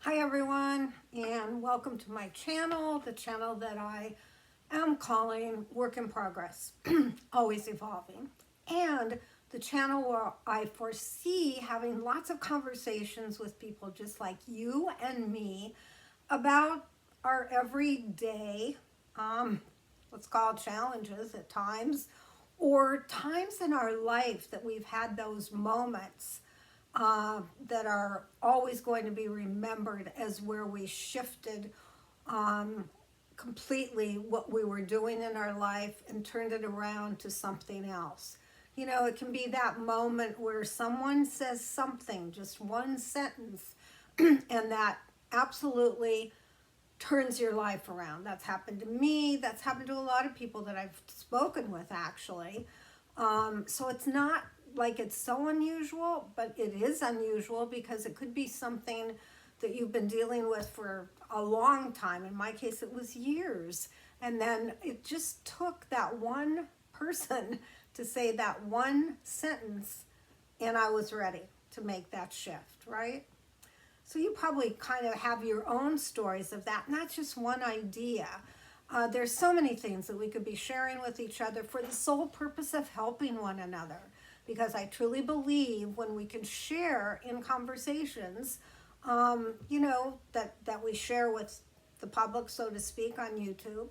Hi everyone, and welcome to my channel, the channel that I am calling Work in Progress, always evolving, and the channel where I foresee having lots of conversations with people just like you and me about our everyday, um, let's call it challenges at times, or times in our life that we've had those moments that are always going to be remembered as where we shifted um, completely what we were doing in our life and turned it around to something else. You know, it can be that moment where someone says something, just one sentence, and that absolutely turns your life around. That's happened to me. That's happened to a lot of people that I've spoken with, actually. So it's not like it's so unusual, but it is unusual because it could be something that you've been dealing with for a long time. In my case, it was years. And then it just took that one person to say that one sentence, and I was ready to make that shift, right? So you probably kind of have your own stories of that, not just one idea. There's so many things that we could be sharing with each other for the sole purpose of helping one another. Because I truly believe when we can share in conversations, that we share with the public, so to speak, on YouTube,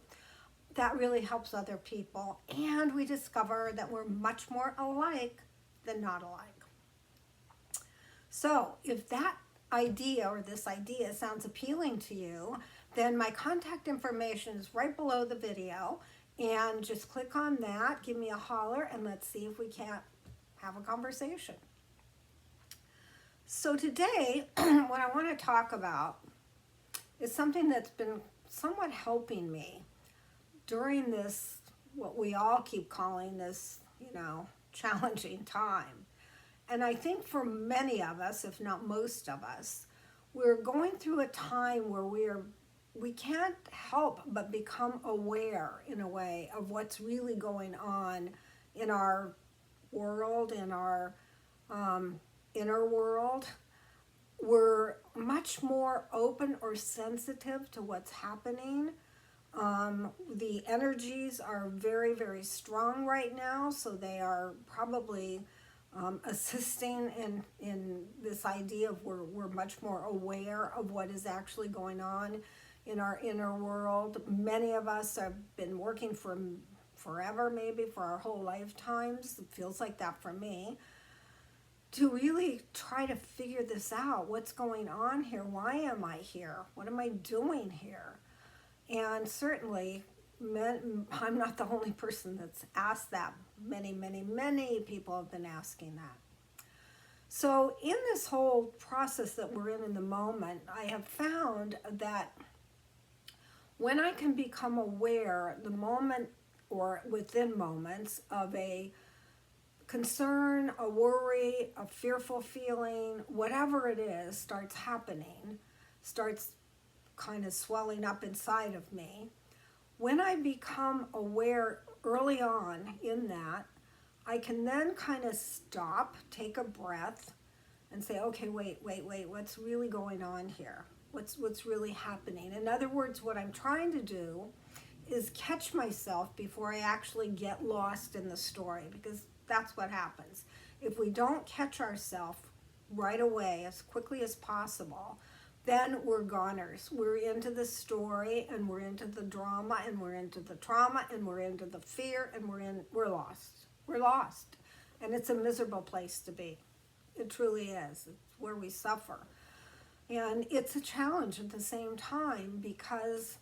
that really helps other people. And we discover that we're much more alike than not alike. So if that idea or this idea sounds appealing to you, then my contact information is right below the video, and just click on that, give me a holler, and let's see if we can't have a conversation. So today, what I want to talk about is something that's been somewhat helping me during this, what we all keep calling this, challenging time. And I think for many of us, if not most of us, we're going through a time where we can't help but become aware in a way of what's really going on in our world, in our inner world. We're much more open or sensitive to what's happening. The energies are very, very strong right now, so they are probably assisting in this idea of we're much more aware of what is actually going on in our inner world. Many of us have been working for forever, maybe for our whole lifetimes. It feels like that for me. To really try to figure this out. What's going on here? Why am I here? What am I doing here? And certainly, I'm not the only person that's asked that. Many, many, many people have been asking that. So in this whole process that we're in the moment, I have found that when I can become aware the moment or within moments of a concern, a worry, a fearful feeling, whatever it is starts happening, starts kind of swelling up inside of me, when I become aware early on in that, I can then kind of stop, take a breath, and say, okay, wait, what's really going on here? What's really happening? In other words, what I'm trying to do is catch myself before I actually get lost in the story, because that's what happens. If we don't catch ourselves right away, as quickly as possible, then we're goners. We're into the story, and we're into the drama, and we're into the trauma, and we're into the fear, and we're lost. We're lost. And it's a miserable place to be. It truly is. It's where we suffer. And it's a challenge at the same time because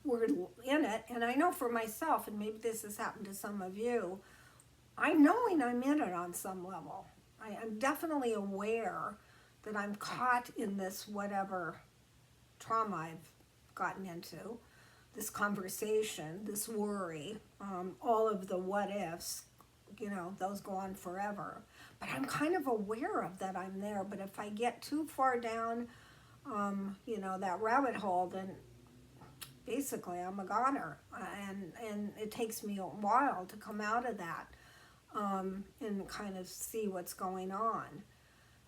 we're in it. And I know for myself, and maybe this has happened to some of you, I'm knowing I'm in it on some level. I'm definitely aware that I'm caught in this whatever trauma I've gotten into, this conversation, this worry, all of the what ifs, those go on forever. But I'm kind of aware of that I'm there. But if I get too far down, that rabbit hole, then basically I'm a goner. And it takes me a while to come out of that and kind of see what's going on.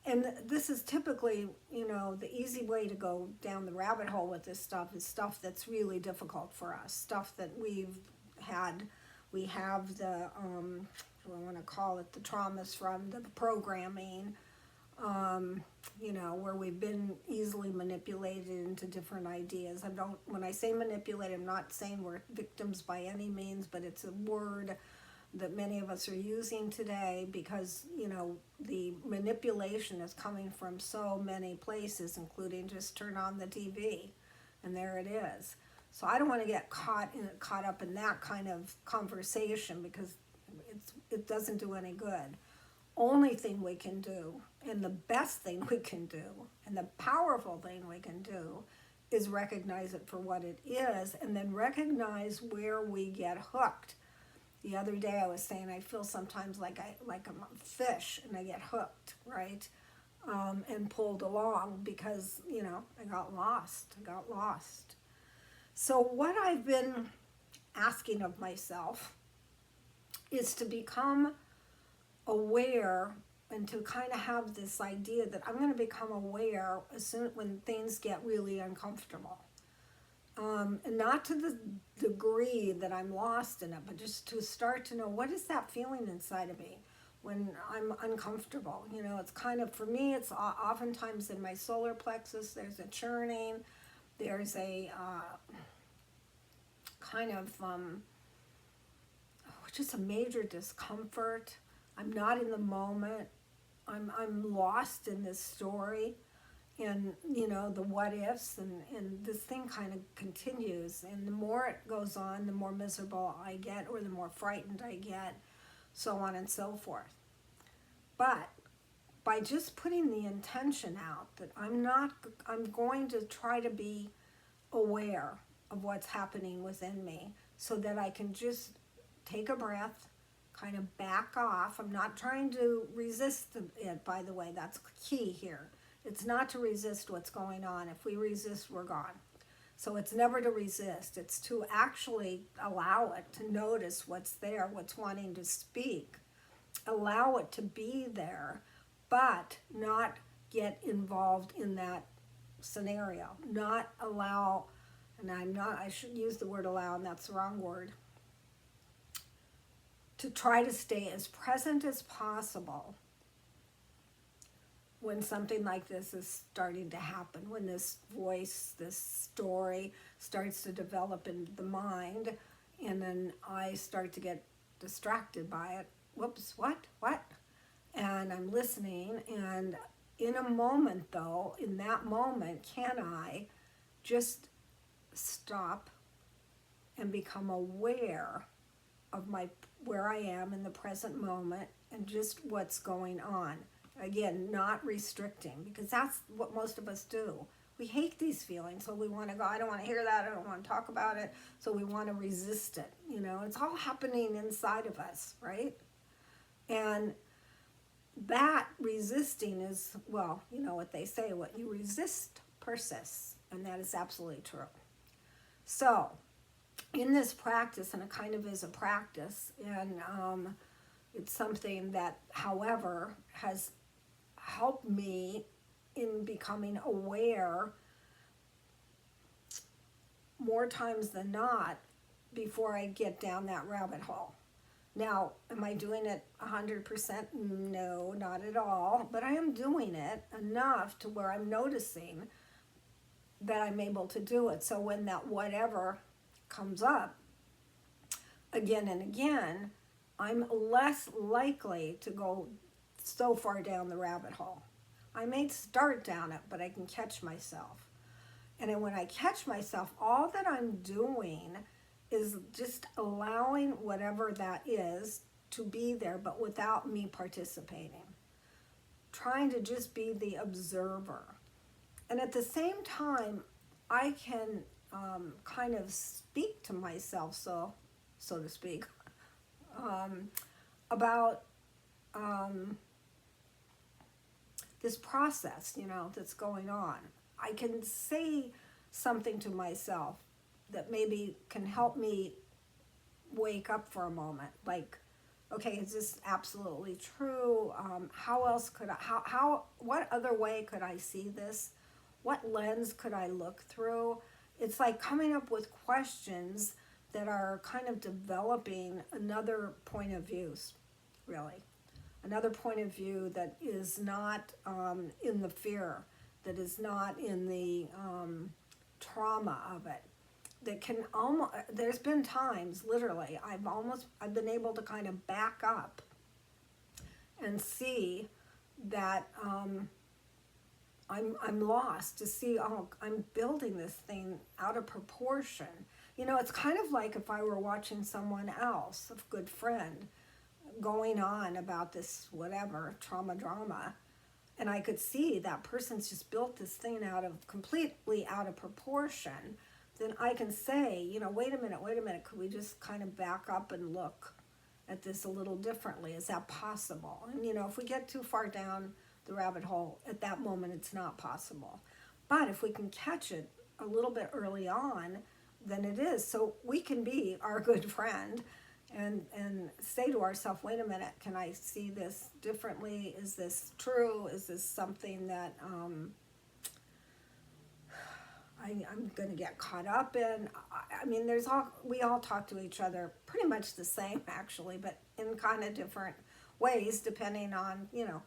And this is typically, you know, the easy way to go down the rabbit hole with this stuff is stuff that's really difficult for us, stuff that we have the, what do I want to call it, the traumas from the programming, you know, where we've been easily manipulated into different ideas. When I say manipulate, I'm not saying we're victims by any means, but it's a word that many of us are using today because, you know, the manipulation is coming from so many places, including just turn on the TV and there it is. So I don't want to get caught up in that kind of conversation because it doesn't do any good. Only thing we can do, and the best thing we can do, and the powerful thing we can do, is recognize it for what it is, and then recognize where we get hooked. The other day I was saying I feel sometimes like I'm a fish and I get hooked, right? And pulled along because, you know, I got lost. So what I've been asking of myself is to become aware and to kind of have this idea that I'm going to become aware as soon when things get really uncomfortable. And not to the degree that I'm lost in it, but just to start to know what is that feeling inside of me when I'm uncomfortable. You know, it's kind of, for me, it's oftentimes in my solar plexus, there's a churning, there's a kind of just a major discomfort. I'm not in the moment. I'm lost in this story. And, you know, the what ifs, and this thing kind of continues. And the more it goes on, the more miserable I get, or the more frightened I get, so on and so forth. But by just putting the intention out that I'm going to try to be aware of what's happening within me so that I can just take a breath, kind of back off. I'm not trying to resist it, by the way. That's key here. It's not to resist what's going on. If we resist, we're gone. So it's never to resist. It's to actually allow it, to notice what's there, what's wanting to speak. Allow it to be there, but not get involved in that scenario. Not allow, and I should use the word allow, and that's the wrong word. To try to stay as present as possible when something like this is starting to happen, when this voice, this story starts to develop in the mind, and then I start to get distracted by it. Whoops, what? And I'm listening, and in a moment though, in that moment, can I just stop and become aware of where I am in the present moment and just what's going on? Again, not restricting, because that's what most of us do. We hate these feelings, so we want to go, I don't want to hear that, I don't want to talk about it, so we want to resist it. You know, it's all happening inside of us, right? And that resisting is, well, you know what they say, what you resist persists, and that is absolutely true. So, in this practice, and it kind of is a practice, and it's something that, however, has helped me in becoming aware more times than not before I get down that rabbit hole. Now, am I doing it 100%? No, not at all, but I am doing it enough to where I'm noticing that I'm able to do it. So when that whatever comes up again and again, I'm less likely to go so far down the rabbit hole. I may start down it, but I can catch myself. And then when I catch myself, all that I'm doing is just allowing whatever that is to be there, but without me participating. Trying to just be the observer. And at the same time, I can kind of speak to myself, so to speak, about this process, you know, that's going on. I can say something to myself that maybe can help me wake up for a moment. Like, okay, is this absolutely true? How else could I, what other way could I see this? What lens could I look through? It's like coming up with questions that are kind of developing another point of views, really. Another point of view that is not in the fear, that is not in the trauma of it. That can almost, there's been times, literally, I've been able to kind of back up and see that I'm lost, to see, oh, I'm building this thing out of proportion. You know, it's kind of like if I were watching someone else, a good friend, going on about this whatever trauma drama, and I could see that person's just built this thing completely out of proportion. Then I can say, you know, wait a minute, could we just kind of back up and look at this a little differently? Is that possible? And you know, if we get too far down the rabbit hole, at that moment it's not possible. But if we can catch it a little bit early on, then it is. So we can be our good friend and say to ourselves, wait a minute, can I see this differently? Is this true? Is this something that I'm going to get caught up in? I mean, we all talk to each other pretty much the same, actually, but in kind of different ways, depending on, you know,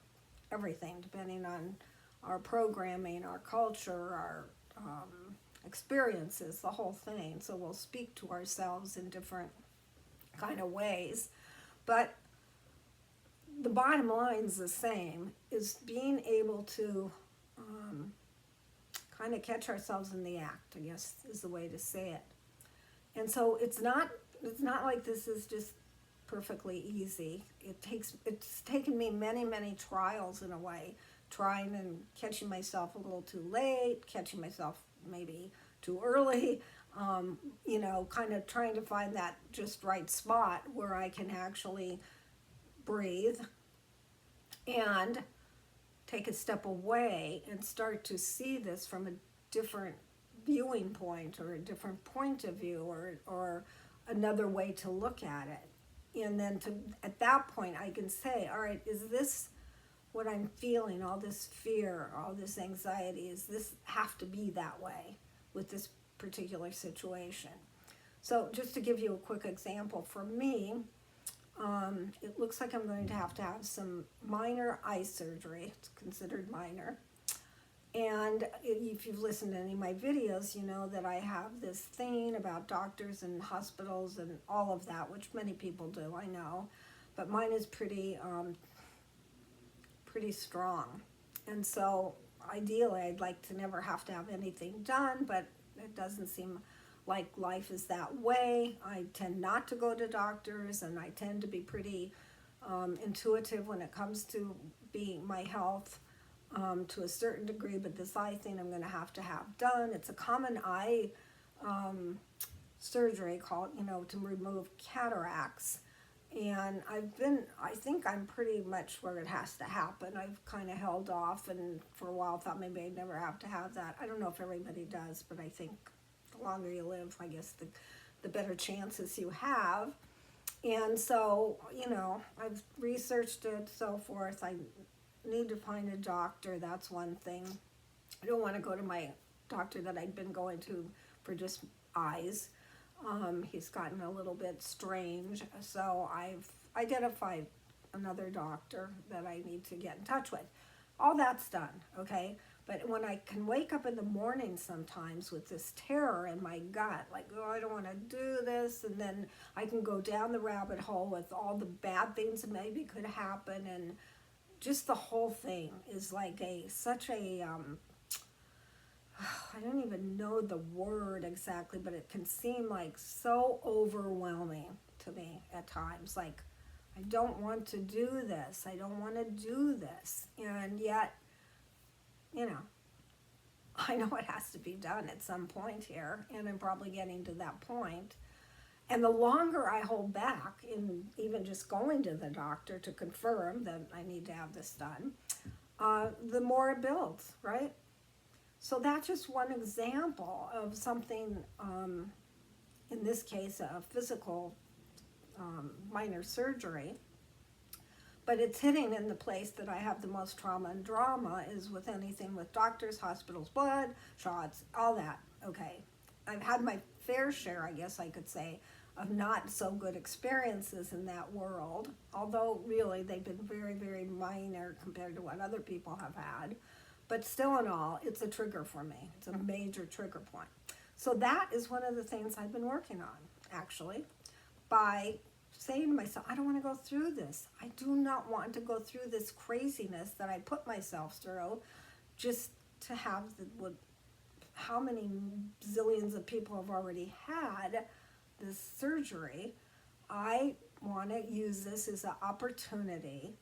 everything, depending on our programming, our culture, our experiences, the whole thing. So we'll speak to ourselves in different kind of ways. But the bottom line is the same, is being able to kind of catch ourselves in the act, I guess is the way to say it. And so it's not like this is just perfectly easy. It's taken me many trials in a way, trying and catching myself a little too late, catching myself maybe too early, you know, kind of trying to find that just right spot where I can actually breathe and take a step away and start to see this from a different viewing point, or a different point of view, or another way to look at it. And then at that point I can say, all right, is this what I'm feeling, all this fear, all this anxiety, is this have to be that way with this particular situation? So just to give you a quick example, for me, it looks like I'm going to have some minor eye surgery. It's considered minor. And if you've listened to any of my videos, you know that I have this thing about doctors and hospitals and all of that, which many people do, I know. But mine is pretty strong. And so ideally I'd like to never have to have anything done, but it doesn't seem like life is that way. I tend not to go to doctors, and I tend to be pretty intuitive when it comes to being my health to a certain degree, but this eye thing I'm going to have done. It's a common eye surgery called, you know, to remove cataracts. And I think I'm pretty much where it has to happen. I've kind of held off, and for a while thought maybe I'd never have to have that. I don't know if everybody does, but I think the longer you live, I guess the better chances you have. And so, you know, I've researched it, so forth. I need to find a doctor. That's one thing. I don't want to go to my doctor that I'd been going to for just eyes. He's gotten a little bit strange, so I've identified another doctor that I need to get in touch with. All that's done, okay? But when I can wake up in the morning sometimes with this terror in my gut, like, oh, I don't want to do this, and then I can go down the rabbit hole with all the bad things that maybe could happen, and just the whole thing is like such a I don't even know the word exactly, but it can seem like so overwhelming to me at times. Like, I don't want to do this. I don't want to do this. And yet, you know, I know it has to be done at some point here, and I'm probably getting to that point. And the longer I hold back in even just going to the doctor to confirm that I need to have this done, the more it builds, right? So that's just one example of something, in this case, a physical minor surgery. but it's hitting in the place that I have the most trauma and drama is with anything with doctors, hospitals, blood, shots, all that. Okay. I've had my fair share, I guess I could say, of not so good experiences in that world, although really they've been very, very minor compared to what other people have had. But still in all, it's a trigger for me. It's a major trigger point. So that is one of the things I've been working on, actually, by saying to myself, I don't want to go through this. I do not want to go through this craziness that I put myself through just to have how many zillions of people have already had this surgery. I want to use this as an opportunity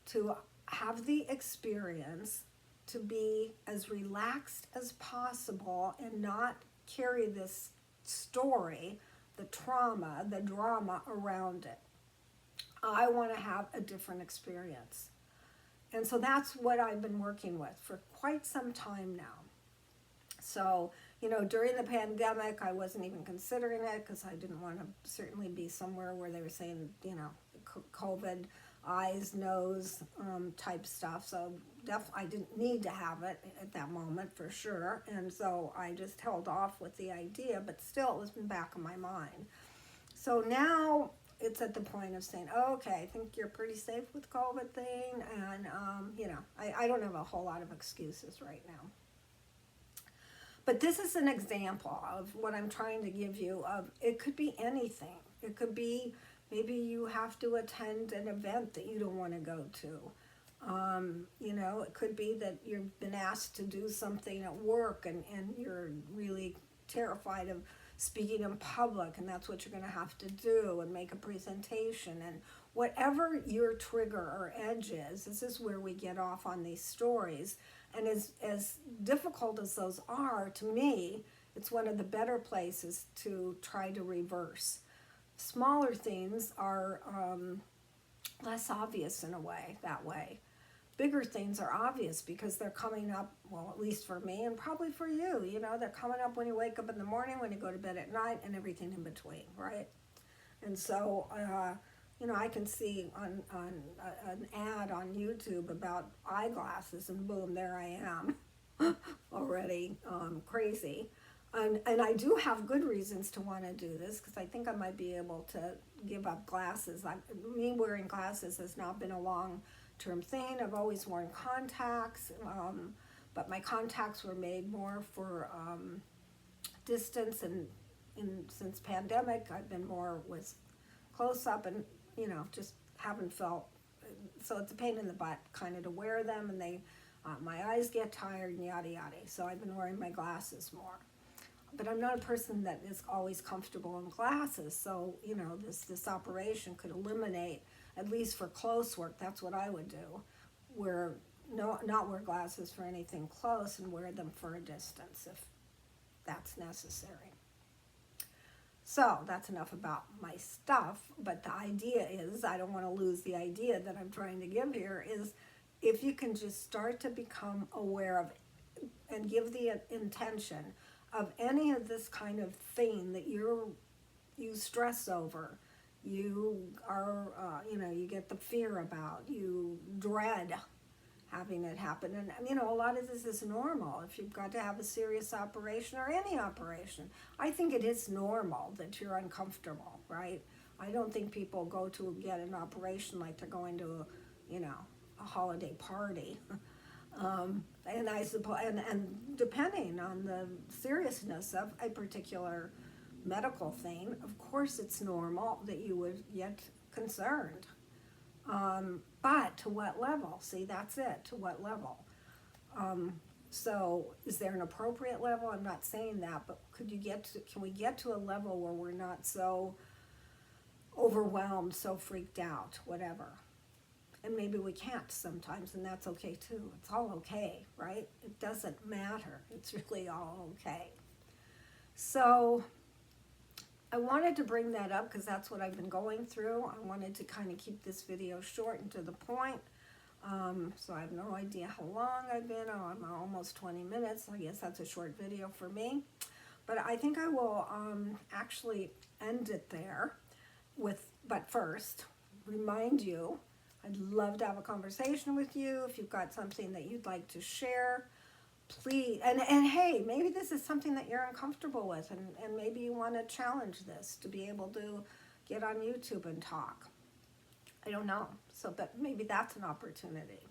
to have the experience, to be as relaxed as possible and not carry this story, the trauma, the drama around it. I want to have a different experience. And so that's what I've been working with for quite some time now. So, during the pandemic, I wasn't even considering it because I didn't want to certainly be somewhere where they were saying, COVID, eyes, nose type stuff. So I didn't need to have it at that moment for sure. And so I just held off with the idea, but still it was in the back of my mind. So now it's at the point of saying, oh, okay, I think you're pretty safe with COVID thing. And, I don't have a whole lot of excuses right now. But this is an example of what I'm trying to give you of, it could be anything. It could be maybe you have to attend an event that you don't want to go to. It could be that you've been asked to do something at work and you're really terrified of speaking in public, and that's what you're going to have to do and make a presentation. And whatever your trigger or edge is, this is where we get off on these stories. And as difficult as those are, to me, it's one of the better places to try to reverse. Smaller things are less obvious in a way, that way. Bigger things are obvious because they're coming up, well, at least for me and probably for you, they're coming up when you wake up in the morning, when you go to bed at night, and everything in between, right? And so, I can see on an ad on YouTube about eyeglasses, and boom, there I am, already crazy. And I do have good reasons to want to do this, because I think I might be able to give up glasses. Me wearing glasses has not been a long-term thing. I've always worn contacts, but my contacts were made more for distance, and since pandemic, I've been more with close-up and just haven't felt, so it's a pain in the butt kind of to wear them, and my eyes get tired and yada yada. So I've been wearing my glasses more. But I'm not a person that is always comfortable in glasses. So, this operation could eliminate, at least for close work, that's what I would do. Not wear glasses for anything close and wear them for a distance if that's necessary. So that's enough about my stuff, but the idea is, I don't want to lose the idea that I'm trying to give here, is if you can just start to become aware of and give the intention of any of this kind of thing that you stress over, you are, you get the fear about, you dread having it happen. And, a lot of this is normal. If you've got to have a serious operation or any operation, I think it is normal that you're uncomfortable, right? I don't think people go to get an operation like they're going to, a holiday party. And I suppose, and depending on the seriousness of a particular medical thing, of course it's normal that you would get concerned. But to what level? See, that's it. To what level? So is there an appropriate level? I'm not saying that, but can we get to a level where we're not so overwhelmed, so freaked out, whatever? And maybe we can't sometimes, and that's okay too. It's all okay, right? It doesn't matter. It's really all okay. So I wanted to bring that up because that's what I've been going through. I wanted to kind of keep this video short and to the point. So I have no idea how long I've been. I'm almost 20 minutes. I guess that's a short video for me. But I think I will actually end it there but first, remind you I'd love to have a conversation with you. If you've got something that you'd like to share, please. And hey, maybe this is something that you're uncomfortable with, and maybe you want to challenge this to be able to get on YouTube and talk. I don't know. So, but maybe that's an opportunity.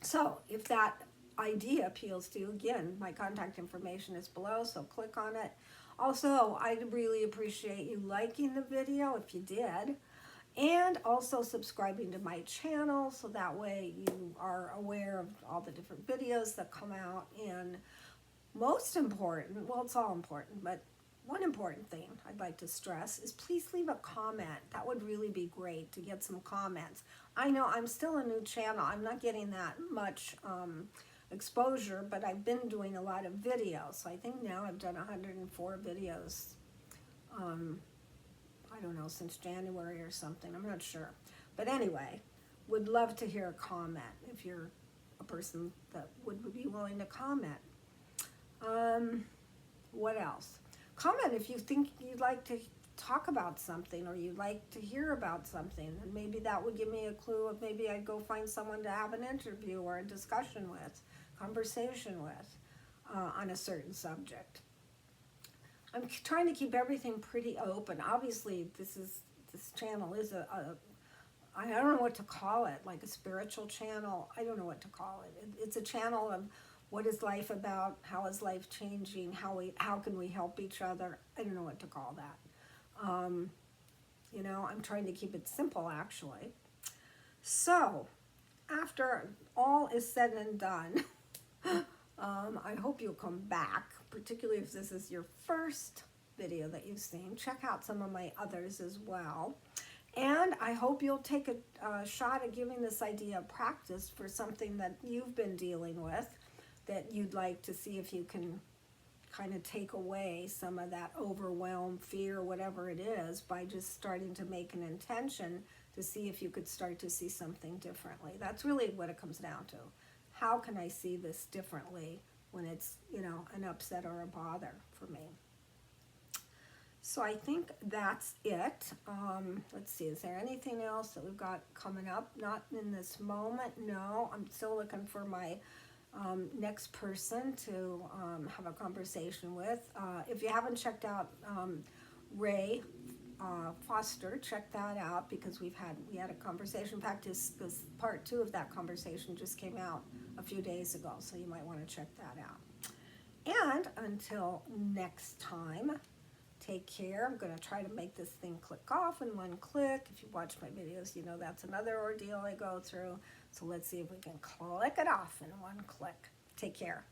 So if that idea appeals to you, again, my contact information is below, so click on it. Also, I'd really appreciate you liking the video if you did, and also subscribing to my channel so that way you are aware of all the different videos that come out. And most important, well, it's all important, but one important thing I'd like to stress is please leave a comment. That would really be great to get some comments. I know I'm still a new channel. I'm not getting that much exposure, but I've been doing a lot of videos. So I think now I've done 104 videos. I don't know, since January or something. I'm not sure. But anyway, would love to hear a comment if you're a person that would be willing to comment. What else? Comment if you think you'd like to talk about something or you'd like to hear about something, and maybe that would give me a clue of maybe I'd go find someone to have an interview or a discussion with, conversation with on a certain subject. I'm trying to keep everything pretty open. Obviously, this channel is I don't know what to call it, like a spiritual channel. I don't know what to call it. It's a channel of what is life about, how is life changing, how can we help each other. I don't know what to call that. You know, I'm trying to keep it simple, actually. So, after all is said and done, I hope you'll come back, particularly if this is your first video that you've seen. Check out some of my others as well. And I hope you'll take a shot at giving this idea a practice for something that you've been dealing with, that you'd like to see if you can kind of take away some of that overwhelm, fear, whatever it is, by just starting to make an intention to see if you could start to see something differently. That's really what it comes down to. How can I see this differently when it's, you know, an upset or a bother for me? So I think that's it. Let's see, is there anything else that we've got coming up? Not in this moment, no. I'm still looking for my next person to have a conversation with. If you haven't checked out Ray Foster, check that out, because we had a conversation. In fact, this part 2 of that conversation just came out a few days ago, so you might want to check that out. And until next time, take care. I'm going to try to make this thing click off in one click. If you watch my videos, you know that's another ordeal I go through. So let's see if we can click it off in one click. Take care.